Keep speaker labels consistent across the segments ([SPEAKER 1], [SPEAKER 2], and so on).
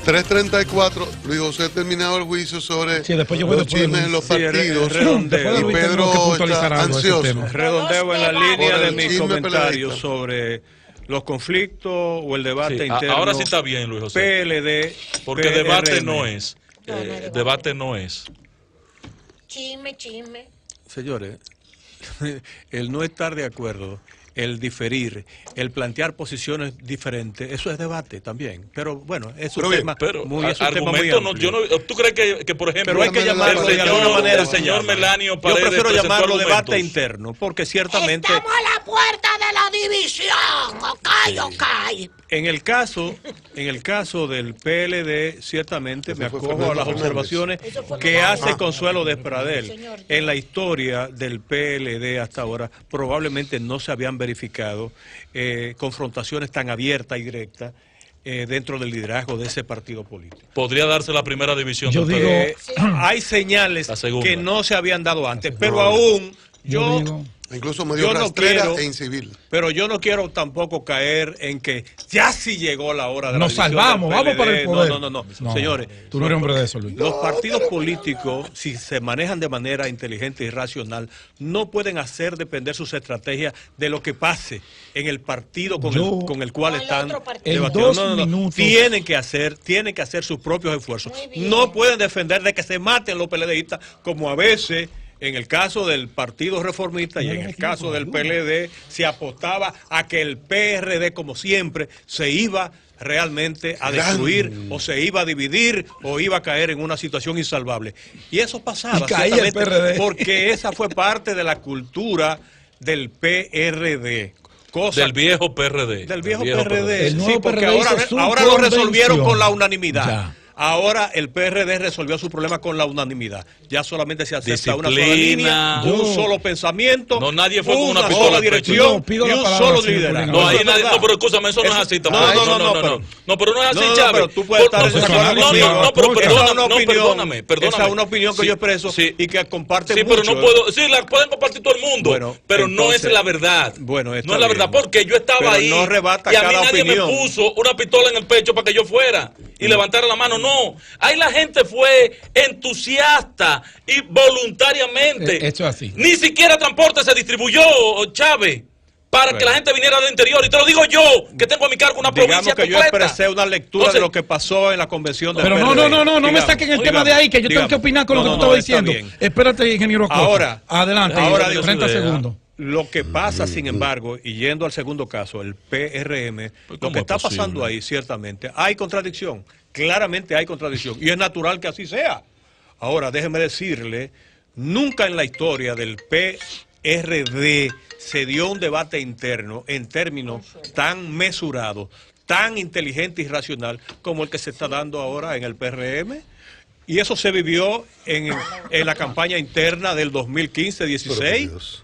[SPEAKER 1] 3:34, Luis José ha terminado el juicio sobre
[SPEAKER 2] después yo
[SPEAKER 1] los chismes en los partidos. Y Pedro está ansioso.
[SPEAKER 3] Redondeo en la línea de mis comentarios sobre los conflictos o el debate interno.
[SPEAKER 4] Ahora sí está bien, Luis José.
[SPEAKER 3] PLD,
[SPEAKER 4] porque
[SPEAKER 3] PRM.
[SPEAKER 4] debate no es. Debate no es.
[SPEAKER 5] Chisme.
[SPEAKER 3] Señores, el no estar de acuerdo, el diferir, el plantear posiciones diferentes, eso es debate también. Pero bueno, es un tema muy amplio.
[SPEAKER 4] ¿Tú crees que por ejemplo,
[SPEAKER 3] pero hay que llamarlo de alguna manera,
[SPEAKER 4] el señor Melanio Paredes,
[SPEAKER 3] yo prefiero llamarlo
[SPEAKER 4] argumentos.
[SPEAKER 3] debate interno, porque ciertamente
[SPEAKER 5] Estamos a la puerta de la división. Okay.
[SPEAKER 3] en el caso del PLD, ciertamente me acojo a las observaciones que hace Consuelo Despradel. En la historia del PLD hasta ahora probablemente no se habían verificado confrontaciones tan abiertas y directas dentro del liderazgo de ese partido político.
[SPEAKER 4] Podría darse la primera división.
[SPEAKER 2] Yo digo,
[SPEAKER 3] hay señales que no se habían dado antes, pero aún
[SPEAKER 1] incluso medio rastrera e incivil.
[SPEAKER 3] Pero yo no quiero tampoco caer en que ya sí llegó la hora de
[SPEAKER 2] nos salvamos, vamos para el poder.
[SPEAKER 3] No, señores.
[SPEAKER 2] Tú no eres hombre de eso, Luis.
[SPEAKER 3] Los partidos políticos, si se manejan de manera inteligente y racional, no pueden hacer depender sus estrategias de lo que pase en el partido con el cual están debatiendo. Tienen que hacer sus propios esfuerzos. No pueden defender de que se maten los PLDistas, como a veces en el caso del Partido Reformista y en el caso del PLD se apostaba a que el PRD, como siempre, se iba realmente a destruir o se iba a dividir o iba a caer en una situación insalvable. Y eso pasaba porque esa fue parte de la cultura del PRD.
[SPEAKER 4] Del viejo PRD.
[SPEAKER 3] Del viejo PRD. Sí, porque ahora lo resolvieron con la unanimidad. Ya. Ahora el PRD resolvió su problema con la unanimidad. Ya solamente se acepta una sola línea, un solo pensamiento,
[SPEAKER 4] nadie fue con una
[SPEAKER 3] sola dirección y un solo liderazgo.
[SPEAKER 4] No, pero escúchame, eso no es así tampoco. No, pero no es así, Chávez.
[SPEAKER 3] Pero tú puedes estar en desacuerdo conmigo.
[SPEAKER 4] No, pero perdóname.
[SPEAKER 3] Esa es una opinión que yo expreso y que comparte mucho.
[SPEAKER 4] Sí, pero no puedo, sí, la pueden compartir todo el mundo, pero no es la verdad.
[SPEAKER 3] Bueno,
[SPEAKER 4] no es la verdad, porque yo estaba ahí y a mí nadie me puso una pistola en el pecho para que yo fuera y levantara la mano. No, ahí la gente fue entusiasta y voluntariamente.
[SPEAKER 2] Esto es así.
[SPEAKER 4] Ni siquiera transporte se distribuyó, Chávez, para que la gente viniera del interior. Y te lo digo yo, que tengo a mi cargo una provincia completa.
[SPEAKER 3] Yo expresé una lectura de lo que pasó en la convención de
[SPEAKER 2] Pero no me saquen el tema de ahí, que yo tengo que opinar con lo que tú estabas diciendo. Espérate, ingeniero Costa. Adelante, 30 segundos.
[SPEAKER 3] Lo que pasa, sin embargo, y yendo al segundo caso, el PRM, lo que está pasando ahí, ciertamente, hay contradicción. Claramente hay contradicción. Y es natural que así sea. Ahora, déjeme decirle, nunca en la historia del PRD se dio un debate interno en términos tan mesurados, tan inteligente y racional como el que se está dando ahora en el PRM. Y eso se vivió en la campaña interna del 2015-16.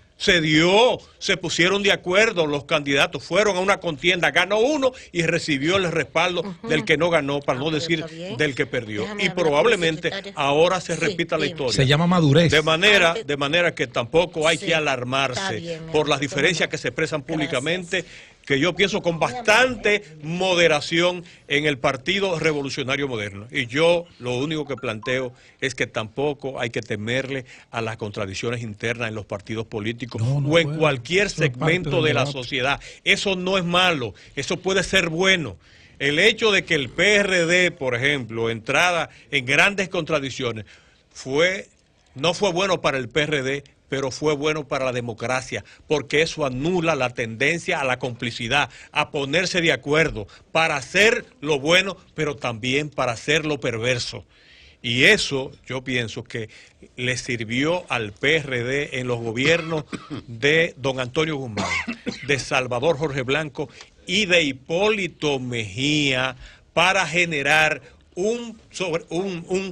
[SPEAKER 3] Se pusieron de acuerdo los candidatos, fueron a una contienda, ganó uno y recibió el respaldo del que no ganó, para no decir del que perdió. Y probablemente ahora se repita la historia.
[SPEAKER 2] Se llama madurez.
[SPEAKER 3] De manera que tampoco hay que alarmarse por las diferencias que se expresan públicamente, que yo pienso con bastante moderación en el Partido Revolucionario Moderno. Y yo lo único que planteo es que tampoco hay que temerle a las contradicciones internas en los partidos políticos o en cualquier segmento de la sociedad. Eso no es malo, eso puede ser bueno. El hecho de que el PRD, por ejemplo, entrara en grandes contradicciones, no fue bueno para el PRD, pero fue bueno para la democracia, porque eso anula la tendencia a la complicidad, a ponerse de acuerdo para hacer lo bueno, pero también para hacer lo perverso. Y eso yo pienso que le sirvió al PRD en los gobiernos de don Antonio Guzmán, de Salvador Jorge Blanco y de Hipólito Mejía para generar un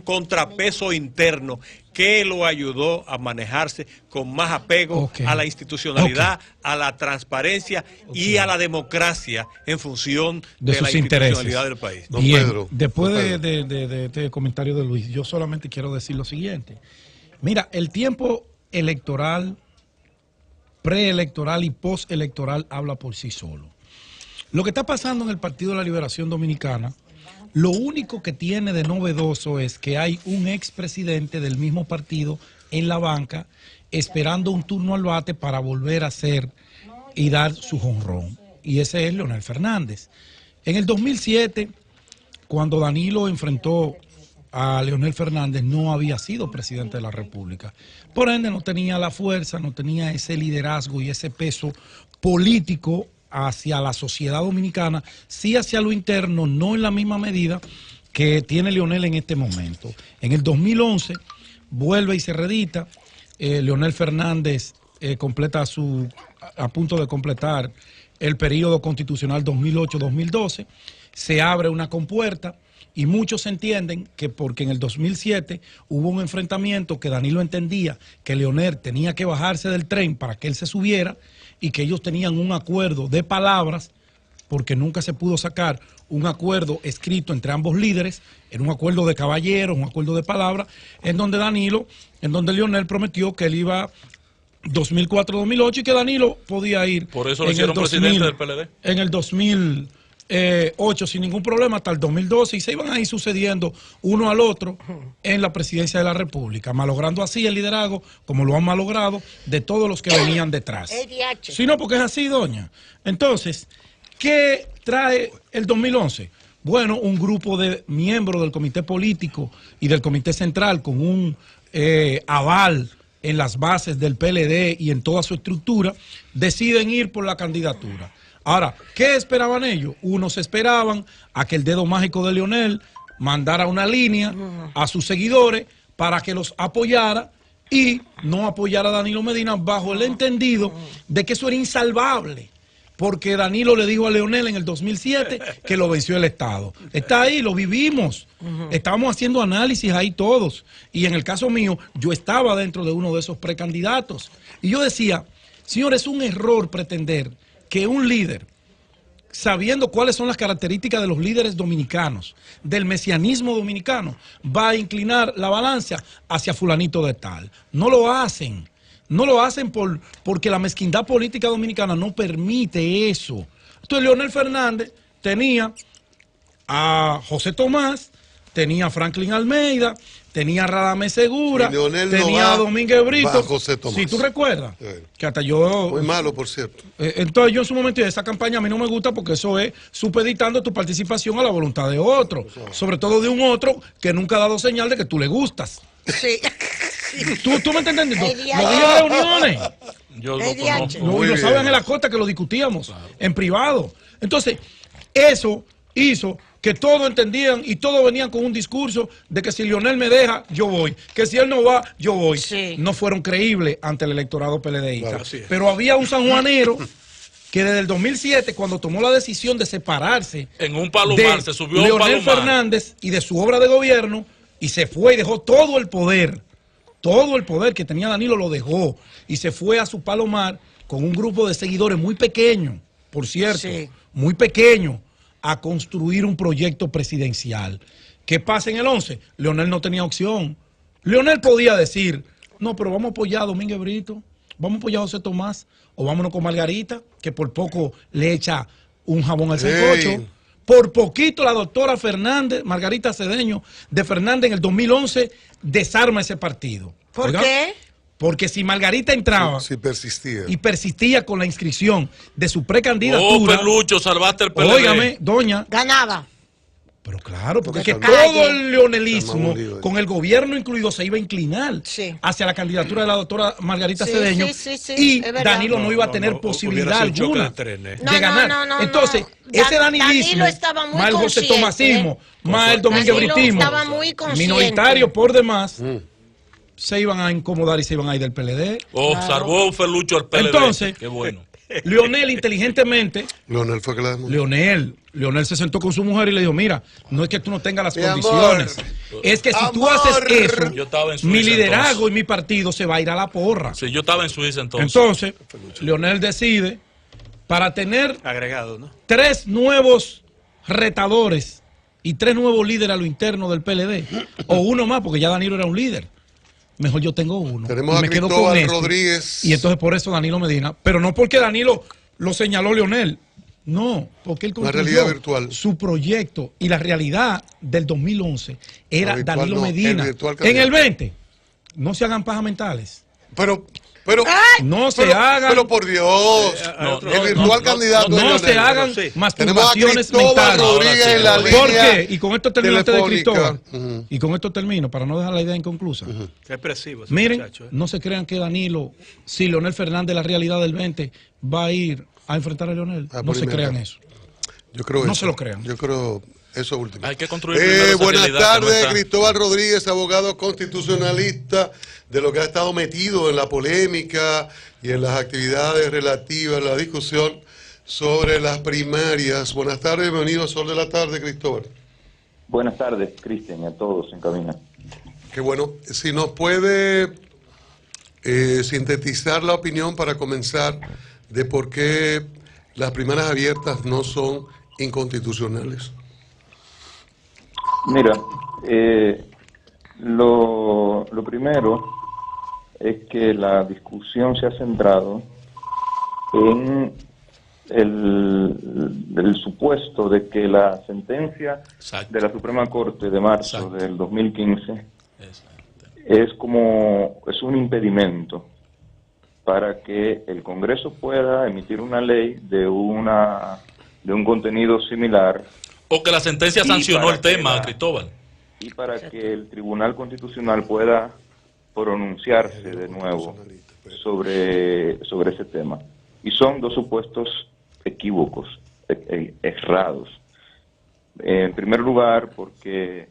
[SPEAKER 3] contrapeso interno que lo ayudó a manejarse con más apego a la institucionalidad, a la transparencia y a la democracia en función de la institucionalidad del país.
[SPEAKER 2] Bien, después de este comentario de Luis, yo solamente quiero decir lo siguiente. Mira, el tiempo electoral, preelectoral y postelectoral habla por sí solo. Lo que está pasando en el Partido de la Liberación Dominicana Lo único que tiene de novedoso es que hay un expresidente del mismo partido en la banca esperando un turno al bate para volver a hacer y dar su jonrón. Y ese es Leonel Fernández. En el 2007, cuando Danilo enfrentó a Leonel Fernández, no había sido presidente de la República. Por ende, no tenía la fuerza, no tenía ese liderazgo y ese peso político hacia la sociedad dominicana, sí hacia lo interno, no en la misma medida que tiene Leonel en este momento. En el 2011 vuelve y se reedita. Leonel Fernández completa a punto de completar el periodo constitucional 2008-2012. Se abre una compuerta y muchos entienden que porque en el 2007 hubo un enfrentamiento que Danilo entendía que Leonel tenía que bajarse del tren para que él se subiera y que ellos tenían un acuerdo de palabras, porque nunca se pudo sacar un acuerdo escrito entre ambos líderes, en un acuerdo de caballeros, un acuerdo de palabras, en donde Leonel prometió que él iba 2004-2008 y que Danilo podía ir.
[SPEAKER 4] Por eso lo hicieron presidente del PLD.
[SPEAKER 2] En el 2008 sin ningún problema hasta el 2012 y se iban a ir sucediendo uno al otro en la presidencia de la República, malogrando así el liderazgo como lo han malogrado de todos los que venían detrás. Sí, no, porque es así, doña. Entonces, ¿qué trae el 2011? Bueno, un grupo de miembros del comité político y del comité central con un aval en las bases del PLD y en toda su estructura, deciden ir por la candidatura. Ahora, ¿qué esperaban ellos? Unos esperaban a que el dedo mágico de Leonel mandara una línea a sus seguidores para que los apoyara y no apoyara a Danilo Medina bajo el entendido de que eso era insalvable. Porque Danilo le dijo a Leonel en el 2007 que lo venció el Estado. Está ahí, lo vivimos. Estábamos haciendo análisis ahí todos. Y en el caso mío, yo estaba dentro de uno de esos precandidatos. Y yo decía, señor, es un error pretender que un líder, sabiendo cuáles son las características de los líderes dominicanos, del mesianismo dominicano, va a inclinar la balanza hacia fulanito de tal. No lo hacen. No lo hacen porque la mezquindad política dominicana no permite eso. Entonces Leonel Fernández tenía a José Tomás, tenía a Franklin Almeida, tenía a Radamés Segura, tenía a Domínguez Brito.
[SPEAKER 1] José Tomás.
[SPEAKER 2] Si tú recuerdas, que hasta yo...
[SPEAKER 1] Muy malo, por cierto.
[SPEAKER 2] Entonces yo en su momento, esa campaña a mí no me gusta porque eso es supeditando tu participación a la voluntad de otro. Sobre todo de un otro que nunca ha dado señal de que tú le gustas.
[SPEAKER 5] Sí.
[SPEAKER 2] ¿Tú me entiendes? Lo dije en reuniones.
[SPEAKER 4] Yo lo conozco.
[SPEAKER 2] Y lo saben en la corte que lo discutíamos en privado. Entonces, eso hizo que todos entendían y todos venían con un discurso de que si Leonel me deja, yo voy. Que si él no va, yo voy. Sí. No fueron creíbles ante el electorado PLDista. Claro, pero había un sanjuanero que desde el 2007, cuando tomó la decisión de separarse
[SPEAKER 4] en un palomar, se subió
[SPEAKER 2] Leonel
[SPEAKER 4] un palomar
[SPEAKER 2] Fernández y de su obra de gobierno, y se fue y dejó todo el poder que tenía Danilo lo dejó y se fue a su palomar con un grupo de seguidores muy pequeño, por cierto, muy pequeño, a construir un proyecto presidencial. ¿Qué pasa en el 11? Leonel no tenía opción. Leonel podía decir, no, pero vamos a apoyar a Domínguez Brito, vamos a apoyar a José Tomás, o vámonos con Margarita, que por poco le echa un jabón al sancocho. Por poquito la doctora Fernández, Margarita Cedeño, de Fernández en el 2011, desarma ese partido.
[SPEAKER 5] ¿Por qué?
[SPEAKER 2] Porque si Margarita entraba y persistía con la inscripción de su precandidatura...
[SPEAKER 4] Pelucho, salvaste el PLD.
[SPEAKER 2] Óigame, doña...
[SPEAKER 5] Ganaba.
[SPEAKER 2] Pero claro, porque es que todo el leonelismo, con el gobierno incluido, se iba a inclinar hacia la candidatura de la doctora Margarita Cedeño. Y Danilo no iba a tener posibilidad alguna de ganar. Entonces, ese danilismo, más el José Tomasismo, más el Domínguez Britismo, minoritario por demás, se iban a incomodar y se iban a ir del PLD.
[SPEAKER 4] Salvó Ferlucho al PLD.
[SPEAKER 2] Entonces,
[SPEAKER 4] qué bueno.
[SPEAKER 2] Leonel inteligentemente...
[SPEAKER 1] Leonel fue que la demandó.
[SPEAKER 2] Leonel se sentó con su mujer y le dijo, mira, no es que tú no tengas las condiciones, es que si tú haces eso, mi liderazgo y mi partido se va a ir a la porra.
[SPEAKER 4] Sí, yo estaba en Suiza entonces.
[SPEAKER 2] Entonces, Leonel decide, para tener 3 nuevos retadores y 3 nuevos líderes a lo interno del PLD, o uno más, porque ya Danilo era un líder. Mejor yo tengo uno.
[SPEAKER 1] Tenemos a Cristóbal Rodríguez.
[SPEAKER 2] Y entonces por eso Danilo Medina. Pero no porque Danilo lo señaló Leonel. No, porque él
[SPEAKER 1] una realidad virtual.
[SPEAKER 2] Su proyecto y la realidad del 2011 era
[SPEAKER 1] virtual,
[SPEAKER 2] Danilo
[SPEAKER 1] no,
[SPEAKER 2] Medina. En el 20, no se hagan pajas mentales.
[SPEAKER 1] Pero
[SPEAKER 2] no se hagan.
[SPEAKER 1] Pero por Dios, el virtual candidato.
[SPEAKER 2] No se hagan masturbaciones mentales.
[SPEAKER 1] Rodríguez en la línea.
[SPEAKER 2] ¿Por qué? Y con esto termino antes de Cristóbal.
[SPEAKER 1] Uh-huh.
[SPEAKER 2] Y con esto termino, para no dejar la idea inconclusa.
[SPEAKER 3] Qué expresivo ese
[SPEAKER 2] Miren,
[SPEAKER 3] muchacho,
[SPEAKER 2] no se crean que Danilo, si Leonel Fernández, la realidad del 20, va a ir a enfrentar a Leonel. No se crean eso.
[SPEAKER 1] Yo creo
[SPEAKER 2] no
[SPEAKER 1] eso.
[SPEAKER 2] Se lo crean.
[SPEAKER 1] Yo creo eso último.
[SPEAKER 4] Hay que construir esa
[SPEAKER 1] buenas
[SPEAKER 4] realidad,
[SPEAKER 1] tardes, Cristóbal Rodríguez, abogado constitucionalista, de lo que ha estado metido en la polémica y en las actividades relativas a la discusión sobre las primarias. Buenas tardes, bienvenido a Sol de la Tarde, Cristóbal.
[SPEAKER 6] Buenas tardes, Cristian, y a todos en cabina.
[SPEAKER 1] Qué bueno. Si nos puede sintetizar la opinión para comenzar de por qué las primarias abiertas no son inconstitucionales.
[SPEAKER 6] Mira, lo primero es que la discusión se ha centrado en el supuesto de que la sentencia de la Suprema Corte de marzo del 2015 es un impedimento para que el Congreso pueda emitir una ley de un contenido similar. O que la sentencia sancionó el tema, Cristóbal. Y para que el Tribunal Constitucional pueda pronunciarse de nuevo sobre ese tema. Y son dos supuestos equívocos, errados. En primer lugar, porque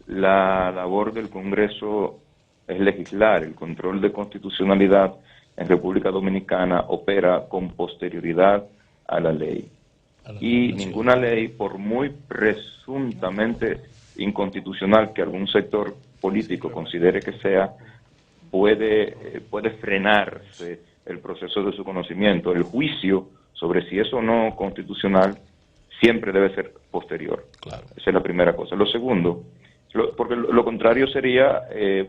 [SPEAKER 6] la labor del Congreso es legislar. El control de constitucionalidad en República Dominicana opera con posterioridad a la ley. Y ninguna ley, por muy presuntamente inconstitucional que algún sector político considere que sea, puede frenarse el proceso de su conocimiento. El juicio sobre si es o no constitucional siempre debe ser posterior. Claro. Esa es la primera cosa. Lo segundo, porque lo contrario sería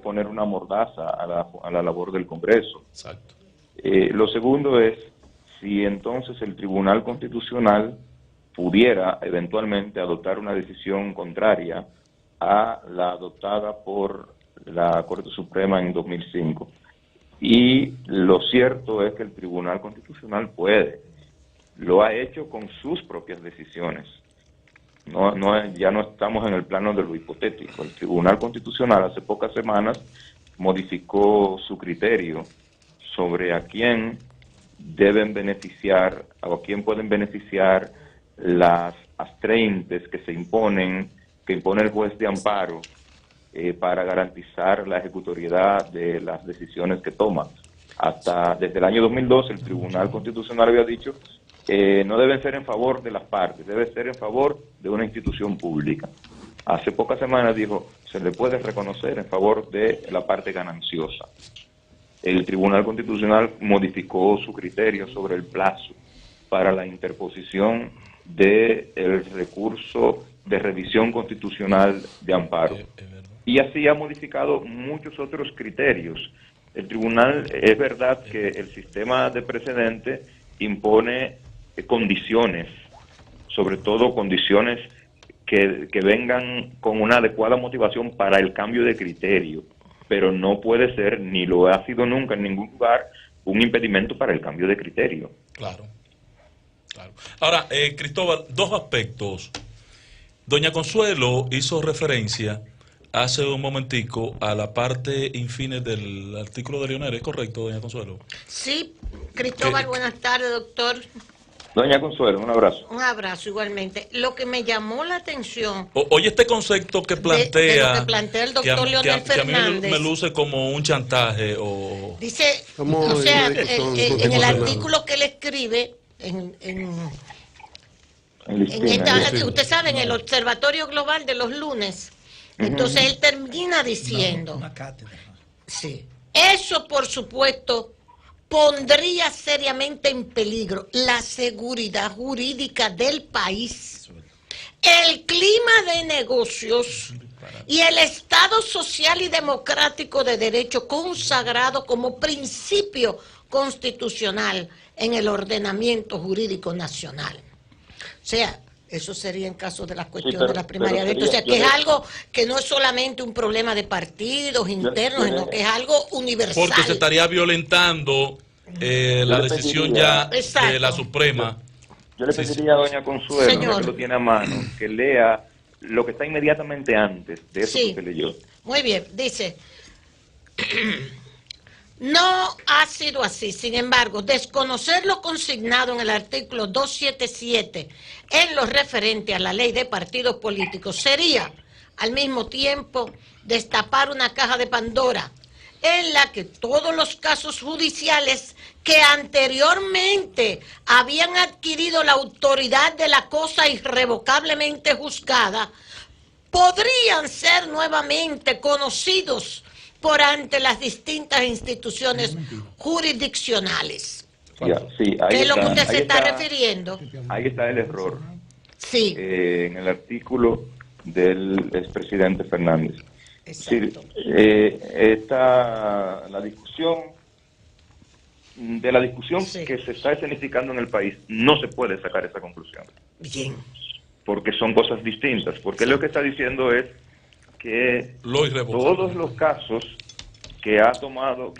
[SPEAKER 6] poner una mordaza a la labor del Congreso. Exacto. Lo segundo es si entonces el Tribunal Constitucional pudiera eventualmente adoptar una decisión contraria a la adoptada por la Corte Suprema en 2005. Y lo cierto es que el Tribunal Constitucional lo ha hecho con sus propias decisiones. Ya no estamos en el plano de lo hipotético. El Tribunal Constitucional hace pocas semanas modificó su criterio sobre a quién deben beneficiar o a quién pueden beneficiar las astreintes que impone el juez de amparo para garantizar la ejecutoriedad de las decisiones que toma. Desde el año 2002 el Tribunal Constitucional había dicho que no deben ser en favor de las partes, debe ser en favor de una institución pública. Hace pocas semanas dijo, se le puede reconocer en favor de la parte gananciosa. El Tribunal Constitucional modificó su criterio sobre el plazo para la interposición del recurso de revisión constitucional de amparo. Y así ha modificado muchos otros criterios. El tribunal, es verdad que el sistema de precedente impone condiciones, sobre todo condiciones que vengan con una adecuada motivación para el cambio de criterio, pero no puede ser, ni lo ha sido nunca en ningún lugar, un impedimento para el cambio de criterio.
[SPEAKER 4] Claro. Ahora, Cristóbal, dos aspectos. Doña Consuelo hizo referencia hace un momentico a la parte infine del artículo de Leonel, ¿es correcto, doña Consuelo?
[SPEAKER 5] Sí, Cristóbal, buenas tardes, doctor.
[SPEAKER 6] Doña Consuelo, un abrazo.
[SPEAKER 5] Un abrazo igualmente. Lo que me llamó la atención...
[SPEAKER 4] Oye, este concepto que plantea...
[SPEAKER 5] de lo que plantea el doctor Leonel Fernández...
[SPEAKER 4] Que a mí me luce como un chantaje o...
[SPEAKER 5] Dice, o sea, en el artículo que él escribe, usted sabe, en el Observatorio Global de los lunes, entonces él termina diciendo... Una cátedra. Sí. Eso, por supuesto, pondría seriamente en peligro la seguridad jurídica del país, el clima de negocios y el Estado social y democrático de derecho consagrado como principio constitucional en el ordenamiento jurídico nacional. sea, eso sería en caso de las cuestiones de las primarias. Entonces, que es algo que no es solamente un problema de partidos internos, sino que es algo universal.
[SPEAKER 4] Porque se estaría violentando la decisión ya de la Suprema.
[SPEAKER 6] Yo le pediría a doña Consuelo, que lo tiene a mano, que lea lo que está inmediatamente antes de eso que usted leyó.
[SPEAKER 5] Muy bien, dice... No ha sido así. Sin embargo, desconocer lo consignado en el artículo 277 en lo referente a la ley de partidos políticos sería, al mismo tiempo, destapar una caja de Pandora en la que todos los casos judiciales que anteriormente habían adquirido la autoridad de la cosa irrevocablemente juzgada podrían ser nuevamente conocidos por ante las distintas instituciones jurisdiccionales. ¿Qué es lo que usted se está refiriendo?
[SPEAKER 6] Ahí está el error.
[SPEAKER 5] Sí.
[SPEAKER 6] En el artículo del expresidente Fernández.
[SPEAKER 5] Exacto.
[SPEAKER 6] Está la discusión que se está escenificando en el país, no se puede sacar esa conclusión.
[SPEAKER 5] Bien.
[SPEAKER 6] Porque son cosas distintas. Porque lo que está diciendo es que todos los casos que ha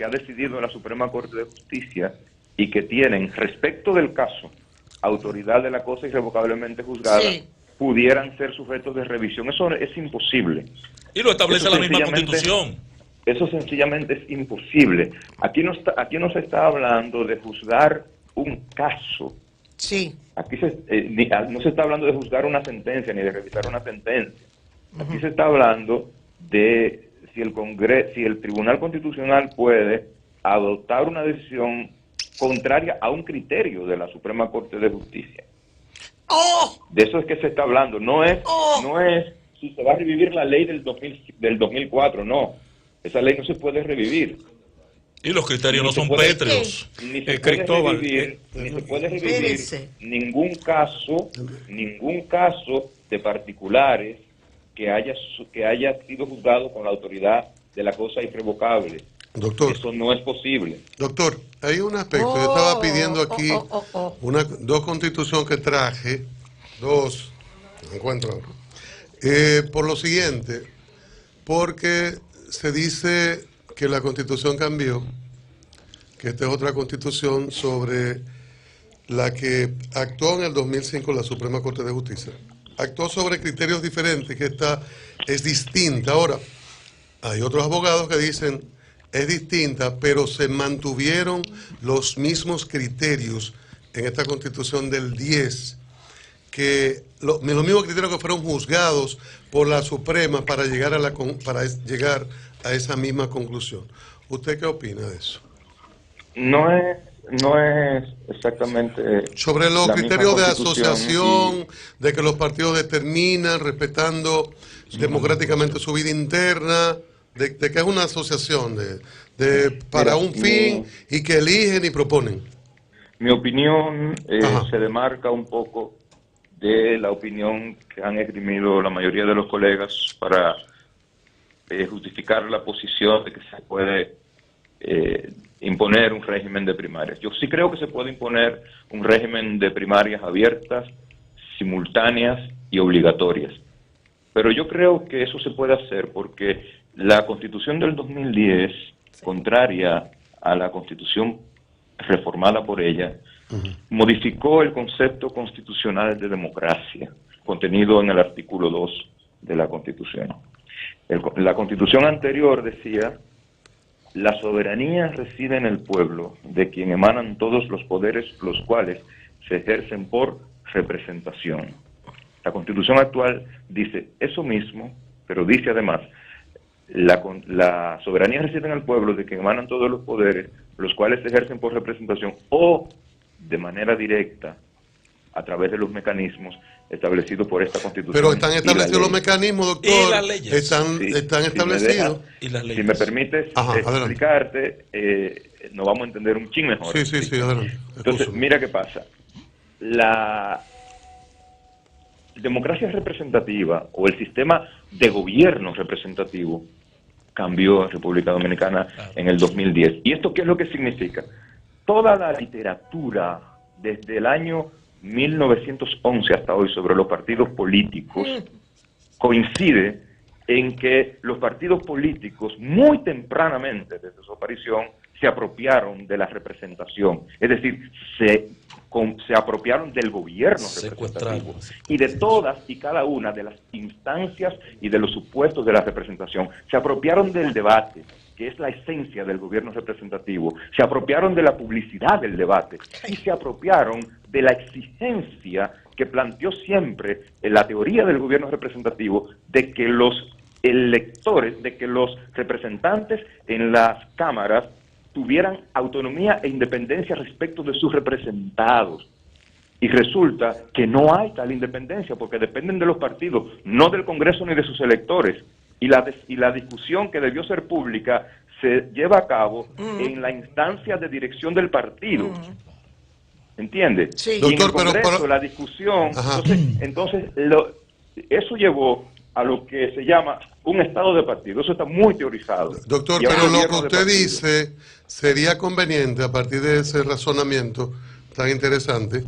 [SPEAKER 6] decidido la Suprema Corte de Justicia y que tienen respecto del caso autoridad de la cosa irrevocablemente juzgada, pudieran ser sujetos de revisión. Eso es imposible.
[SPEAKER 4] Y lo establece la misma Constitución.
[SPEAKER 6] Eso sencillamente es imposible. Aquí no se está hablando de juzgar un caso.
[SPEAKER 5] Sí.
[SPEAKER 6] Aquí no se está hablando de juzgar una sentencia ni de revisar una sentencia. Aquí se está hablando de si el Tribunal Constitucional puede adoptar una decisión contraria a un criterio de la Suprema Corte de Justicia. De eso es que se está hablando. No es si se va a revivir la ley del 2004, no. Esa ley no se puede revivir.
[SPEAKER 4] Y los criterios no son pétreos.
[SPEAKER 6] Ni se puede revivir ningún caso de particulares que haya sido juzgado con la autoridad de la cosa irrevocable.
[SPEAKER 1] Doctor,
[SPEAKER 6] eso no es posible.
[SPEAKER 1] Doctor, hay un aspecto. Yo estaba pidiendo aquí dos constituciones que traje, no encuentro ahora. Por lo siguiente, porque se dice que la Constitución cambió, que esta es otra Constitución sobre la que actuó en el 2005 la Suprema Corte de Justicia. Actuó sobre criterios diferentes, que esta es distinta. Ahora, hay otros abogados que dicen es distinta, pero se mantuvieron los mismos criterios en esta Constitución del 10, que los mismos criterios que fueron juzgados por la Suprema para llegar a esa misma conclusión. ¿Usted qué opina de eso?
[SPEAKER 6] No es exactamente
[SPEAKER 1] sobre los criterios de asociación, de que los partidos determinan respetando democráticamente su vida interna, de que es una asociación para un fin y que eligen y proponen.
[SPEAKER 6] Mi opinión se demarca un poco de la opinión que han esgrimido la mayoría de los colegas para justificar la posición de que se puede imponer un régimen de primarias. Yo sí creo que se puede imponer un régimen de primarias abiertas, simultáneas y obligatorias. Pero yo creo que eso se puede hacer porque la Constitución del 2010, contraria a la Constitución reformada por ella, modificó el concepto constitucional de democracia, contenido en el artículo 2 de la Constitución. La Constitución anterior decía: la soberanía reside en el pueblo, de quien emanan todos los poderes, los cuales se ejercen por representación. La Constitución actual dice eso mismo, pero dice además: la soberanía reside en el pueblo, de quien emanan todos los poderes, los cuales se ejercen por representación o de manera directa a través de los mecanismos establecidos por esta Constitución.
[SPEAKER 1] Pero están establecidos los mecanismos, doctor.
[SPEAKER 4] Y las leyes.
[SPEAKER 1] Están establecidos.
[SPEAKER 4] Y las leyes.
[SPEAKER 6] Si me permites explicarte, nos vamos a entender un chin mejor.
[SPEAKER 1] Sí, adelante.
[SPEAKER 6] Entonces, mira qué pasa. La democracia representativa o el sistema de gobierno representativo cambió en República Dominicana en el 2010. ¿Y esto qué es lo que significa? Toda la literatura desde el año 1911 hasta hoy sobre los partidos políticos coincide en que los partidos políticos muy tempranamente desde su aparición se apropiaron de la representación, es decir, se apropiaron del gobierno representativo y de todas y cada una de las instancias y de los supuestos de la representación. Se apropiaron del debate, que es la esencia del gobierno representativo, se apropiaron de la publicidad del debate y se apropiaron de la exigencia que planteó siempre en la teoría del gobierno representativo de que los electores, de que los representantes en las cámaras tuvieran autonomía e independencia respecto de sus representados. Y resulta que no hay tal independencia porque dependen de los partidos, no del Congreso ni de sus electores. Y la discusión que debió ser pública se lleva a cabo en la instancia de dirección del partido. ¿Entiende?
[SPEAKER 5] Sí.
[SPEAKER 6] Y
[SPEAKER 1] Doctor,
[SPEAKER 6] en el Congreso, la discusión, eso llevó a lo que se llama un estado de partido. Eso está muy teorizado.
[SPEAKER 1] Doctor, pero lo que usted dice sería conveniente, a partir de ese razonamiento tan interesante,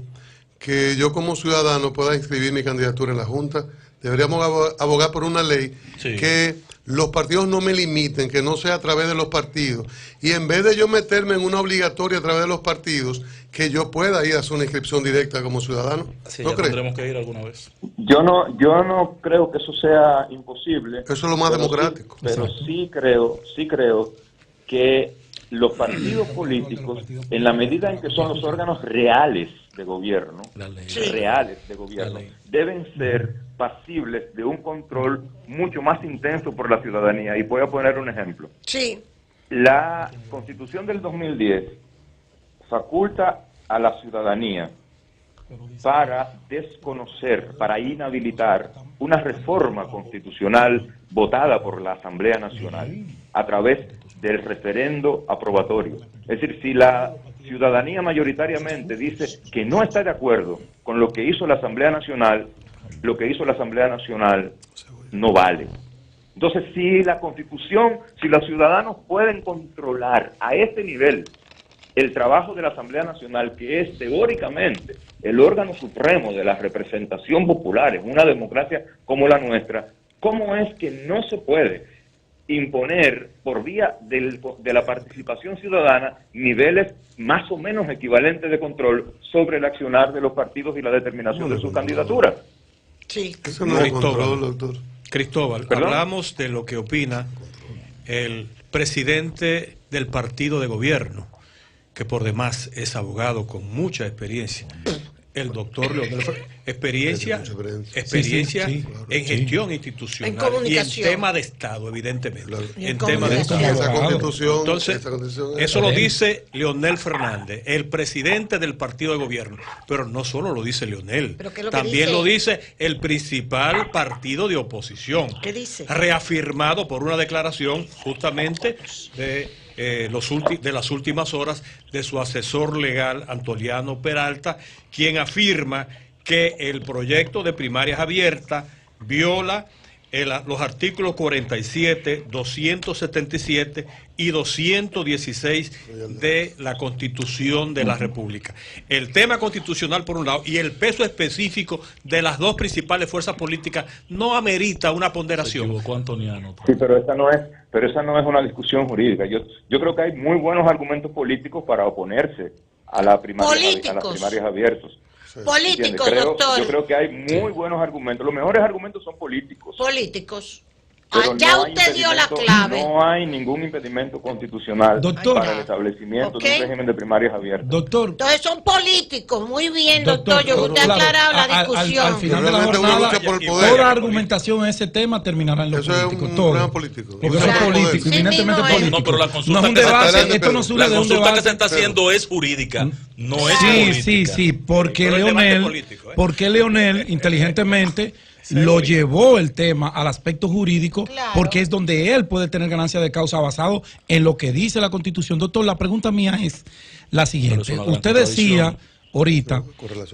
[SPEAKER 1] que yo como ciudadano pueda inscribir mi candidatura en la Junta. Deberíamos abogar por una ley que los partidos no me limiten, que no sea a través de los partidos. Y en vez de yo meterme en una obligatoria a través de los partidos, que yo pueda ir a hacer una inscripción directa como ciudadano.
[SPEAKER 4] Sí,
[SPEAKER 1] ¿No crees?
[SPEAKER 4] Tendremos que ir alguna vez.
[SPEAKER 6] Yo no creo que eso sea imposible.
[SPEAKER 1] Eso es lo más democrático.
[SPEAKER 6] Pero sí creo que los partidos políticos, en la medida en que son los órganos reales de gobierno, deben ser pasibles de un control mucho más intenso por la ciudadanía. Y voy a poner un ejemplo.
[SPEAKER 5] Sí.
[SPEAKER 6] La Constitución del 2010 faculta a la ciudadanía para desconocer, para inhabilitar una reforma constitucional votada por la Asamblea Nacional a través del referendo aprobatorio. Es decir, si la ciudadanía mayoritariamente dice que no está de acuerdo con lo que hizo la Asamblea Nacional, lo que hizo la Asamblea Nacional no vale. Entonces, si la Constitución, si los ciudadanos pueden controlar a este nivel el trabajo de la Asamblea Nacional, que es teóricamente el órgano supremo de la representación popular en una democracia como la nuestra, ¿cómo es que no se puede imponer por vía de la participación ciudadana niveles más o menos equivalentes de control sobre el accionar de los partidos y la determinación de sus candidaturas?
[SPEAKER 5] Sí.
[SPEAKER 1] Eso no es control, doctor.
[SPEAKER 3] Cristóbal,
[SPEAKER 6] ¿perdón?
[SPEAKER 3] hablamos de lo que opina el presidente del partido de gobierno, que por demás es abogado con mucha experiencia, el doctor Leonel Fernández, experiencia en gestión institucional,
[SPEAKER 5] en comunicación,
[SPEAKER 3] y en tema de Estado, evidentemente.
[SPEAKER 1] Claro.
[SPEAKER 3] En tema de Estado.
[SPEAKER 1] Esa constitución,
[SPEAKER 3] entonces, eso lo dice Leonel Fernández, el presidente del partido de gobierno. Pero no solo lo dice Leonel, también lo dice el principal partido de oposición.
[SPEAKER 5] ¿Qué dice?
[SPEAKER 3] Reafirmado por una declaración justamente de las últimas horas de su asesor legal Antoliano Peralta, quien afirma que el proyecto de primarias abiertas viola los artículos 47, 277 y 216 de la Constitución de la República. El tema constitucional por un lado y el peso específico de las dos principales fuerzas políticas no amerita una ponderación.
[SPEAKER 4] Se equivocó Antoniano.
[SPEAKER 6] Sí, pero esa no es una discusión jurídica. Yo creo que hay muy buenos argumentos políticos para oponerse a las primarias abiertas.
[SPEAKER 5] Políticos, doctor.
[SPEAKER 6] Yo creo que hay muy buenos argumentos. Los mejores argumentos son políticos.
[SPEAKER 5] Políticos.
[SPEAKER 6] Ya
[SPEAKER 5] no usted dio la clave.
[SPEAKER 6] No hay ningún impedimento constitucional, doctor, para el establecimiento de un régimen de primarias abiertas.
[SPEAKER 2] Doctor.
[SPEAKER 5] Entonces son políticos. Muy bien, doctor. Yo usted ha aclarado la discusión.
[SPEAKER 2] Al final de la jornada, toda argumentación en ese tema terminará en lo
[SPEAKER 1] político.
[SPEAKER 2] Eso es un
[SPEAKER 1] problema político.
[SPEAKER 2] Porque eso es político, eminentemente político.
[SPEAKER 4] No, pero la consulta
[SPEAKER 2] no es un debate, esto no surge de un debate.
[SPEAKER 4] Que se está haciendo es jurídica, no es política.
[SPEAKER 2] Sí, porque Leonel inteligentemente lo llevó el tema al aspecto jurídico, porque es donde él puede tener ganancia de causa basado en lo que dice la Constitución. Doctor, la pregunta mía es la siguiente. Usted decía ahorita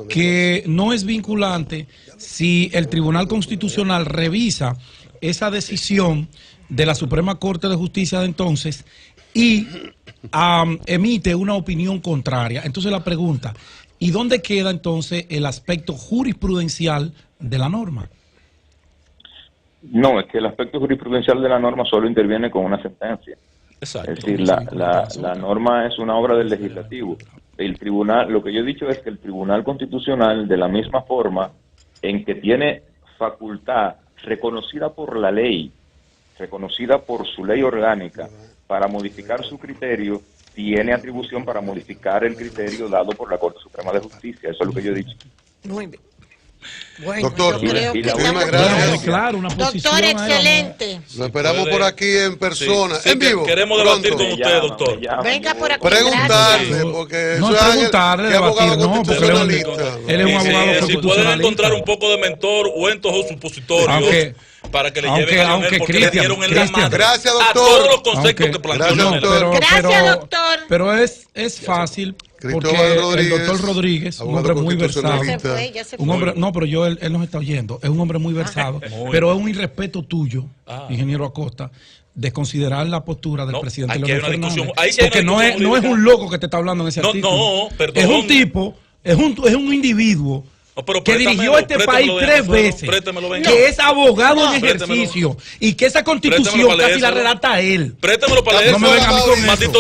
[SPEAKER 2] que no es vinculante si el Tribunal Constitucional revisa esa decisión de la Suprema Corte de Justicia de entonces y emite una opinión contraria. Entonces la pregunta, ¿Y dónde queda entonces el aspecto jurisprudencial de la norma?
[SPEAKER 6] No, es que el aspecto jurisprudencial de la norma solo interviene con una sentencia.
[SPEAKER 4] Exacto.
[SPEAKER 6] Es decir, la norma es una obra del legislativo. El tribunal, lo que yo he dicho es que el Tribunal Constitucional, de la misma forma en que tiene facultad reconocida por la ley, reconocida por su ley orgánica, para modificar su criterio, tiene atribución para modificar el criterio dado por la Corte Suprema de Justicia. Eso es lo que yo he dicho.
[SPEAKER 5] Muy bien. Bueno,
[SPEAKER 1] doctor,
[SPEAKER 5] yo creo que
[SPEAKER 1] muchísimas gracias.
[SPEAKER 2] Claro, una
[SPEAKER 5] doctor, excelente.
[SPEAKER 1] Lo esperamos por aquí en persona, en vivo.
[SPEAKER 4] Queremos debatir con usted, doctor.
[SPEAKER 5] Venga por aquí.
[SPEAKER 1] Preguntarle, porque
[SPEAKER 2] no
[SPEAKER 1] eso
[SPEAKER 2] preguntarle, debatir, no, porque él es un abogado
[SPEAKER 4] si pueden encontrar un poco de mentor o en todos supositorios para que le lleven a Leonel, porque le dieron en la mano
[SPEAKER 1] gracias, doctor,
[SPEAKER 4] a todos los conceptos que planteó Leonel.
[SPEAKER 5] Gracias, doctor.
[SPEAKER 2] Pero es fácil. Porque el doctor Rodríguez, un hombre muy versado, un hombre, no, pero él nos está oyendo, es un hombre muy versado, pero es un irrespeto tuyo, ingeniero Acosta, de considerar la postura del presidente Leonel Fernández, porque no es un loco que te está hablando en ese artículo,
[SPEAKER 4] no, perdón.
[SPEAKER 2] Es un tipo, es un individuo que dirigió este país 3 veces, que es abogado en ejercicio y que esa constitución casi la redacta él.
[SPEAKER 4] Préstemelo para leer.
[SPEAKER 2] No me venga a mí con eso.